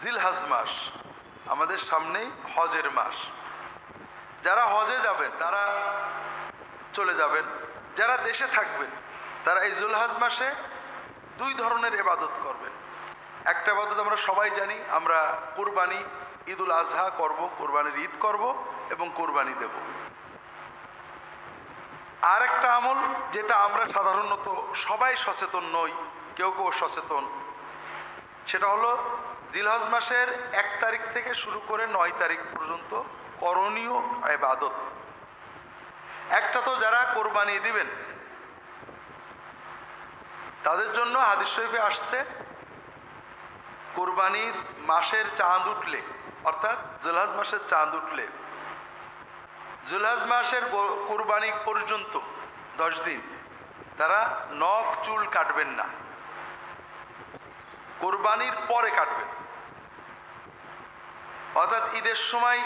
জিলহজ মাস, আমাদের সামনেই হজের মাস। যারা হজে যাবেন তারা চলে যাবেন, যারা দেশে থাকবেন তারা এই জিলহজ মাসে দুই ধরনের ইবাদত করবেন। একটা ইবাদত আমরা সবাই জানি, আমরা কুরবানি, ঈদুল আজহা করব, কুরবানির ঈদ করব এবং কুরবানি দেব। আর একটা আমল যেটা আমরা সাধারণত সবাই সচেতন নই, কেউ কেউ সচেতন, সেটা হলো জিলহজ মাসের 1 তারিখ থেকে শুরু করে 9 তারিখ পর্যন্ত করণীয় ইবাদত। একটা তো যারা কোরবানি দিবেন তাদের জন্য হাদিস শরীফে আসছে, কোরবানির মাসের চাঁদ উঠলে, অর্থাৎ জিলহজ মাসের চাঁদ উঠলে, জিলহজ মাসের কোরবানি পর্যন্ত 10 দিন তারা নখ চুল কাটবেন না, কোরবানির পরে কাটবেন। অর্থাৎ ঈদের সময়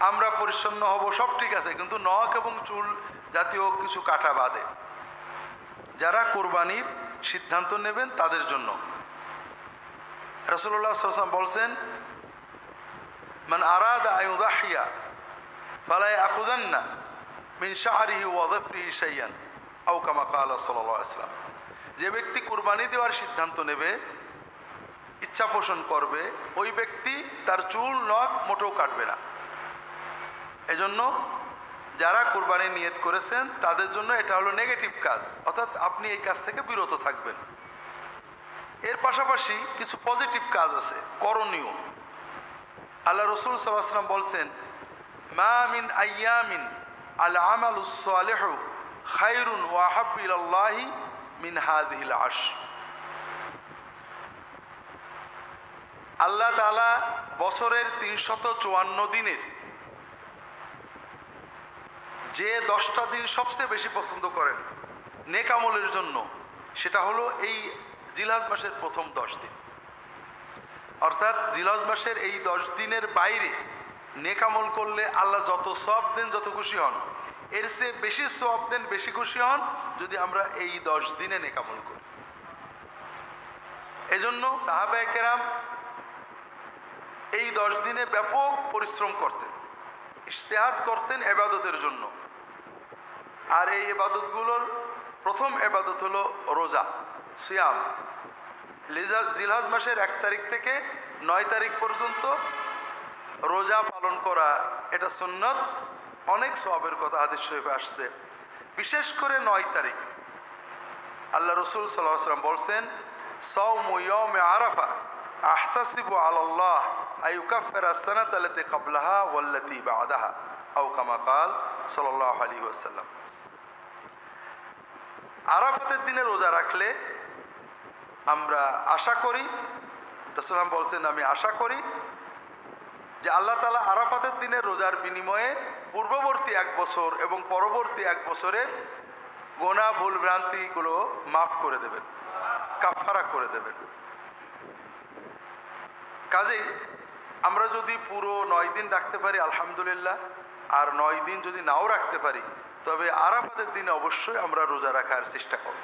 আমরা পরিচ্ছন্ন হব, সব ঠিক আছে, কিন্তু নখ এবং চুল জাতীয় কিছু কাটা বাদে। যারা কোরবানির সিদ্ধান্ত নেবেন তাদের জন্য রাসূলুল্লাহ সাল্লাল্লাহু আলাইহি ওয়াসাল্লাম বলছেন, মান আরাদা আন ইউযাহিয়া ফালা ইয়াখুযান্না মিন শা'রিহি ওয়া যাফরিহি শাইআন আও কামা ক্বালা সাল্লাল্লাহু আলাইহি ওয়াসাল্লাম। যে ব্যক্তি কুরবানি দেওয়ার সিদ্ধান্ত নেবে, ইচ্ছা পোষণ করবে, ওই ব্যক্তি তার চুল নখ মোটেও কাটবে না। এজন্য যারা কুরবানি নিয়ত করেছেন তাদের জন্য এটা হলো নেগেটিভ কাজ, অর্থাৎ আপনি এই কাজ থেকে বিরত থাকবেন। এর পাশাপাশি কিছু পজিটিভ কাজ আছে, করণীয়। আল্লাহ রাসূল সাল্লাল্লাহু আলাইহি ওয়াসাল্লাম বলছেন, মা মিন আইয়ামিন আল আমালুস সালিহু খায়রুন ওয়া আহাব্বু ইলাল্লাহি মিন হাযিহিল আশর। আল্লাহ তাআলা বছরের 354 দিনের যে 10টা দিন সবচেয়ে বেশি পছন্দ করেন নেক আমলের জন্য, সেটা হলো এই জিলহজ মাসের প্রথম 10 দিন। অর্থাৎ জিলহজ মাসের এই 10 দিনের বাইরে নেক আমল করলে আল্লাহ যত সওয়াব দেন, যত খুশি হন, এর চেয়ে বেশি সওয়াব দেন, বেশি খুশি হন যদি আমরা এই 10 দিনে নেক আমল করি। এজন্য সাহাবায়ে কেরাম এই 10 দিনে ব্যাপক পরিশ্রম করতেন, ইজতিহাদ করতেন ইবাদতের জন্য। আর এই ইবাদতগুলোর প্রথম ইবাদত হলো রোজা, সিয়াম। জিলহজ মাসের 1 তারিখ থেকে 9 তারিখ পর্যন্ত রোজা পালন করা, এটা সুন্নত। অনেক সওয়াবের কথা হাদিস শরীফে আসছে। বিশেষ করে 9 তারিখ আল্লাহ রাসূল সাল্লাল্লাহু আলাইহি ওয়াসাল্লাম বলছেন, সাওমু ইয়াউমি আরাফা আহতাসিবু আলাল্লাহ আইয়ুকাফিরা আস-সানাতা আল্লাতী ক্বাবলাহা ওয়াল্লাতী বা'দাহা আও কামা ক্বাল সাল্লাল্লাহু আলাইহি ওয়াসাল্লাম। আরাফাতের দিনে রোজা রাখলে আমরা আশা করি, রাসূল বলছেন, আমি আশা করি যে আল্লাহ তাআলা আরাফাতের দিনে রোজার বিনিময়ে পূর্ববর্তী 1 বছর এবং পরবর্তী 1 বছরের গুনাহ ভুল ভ্রান্তিগুলো মাফ করে দেবেন, কাফারা করে দেবেন। কাজেই আমরা যদি পুরো 9 দিন রাখতে পারি আলহামদুলিল্লাহ, আর 9 দিন যদি নাও রাখতে পারি, তবে আরাফাতের দিনে অবশ্যই আমরা রোজা রাখার চেষ্টা করব।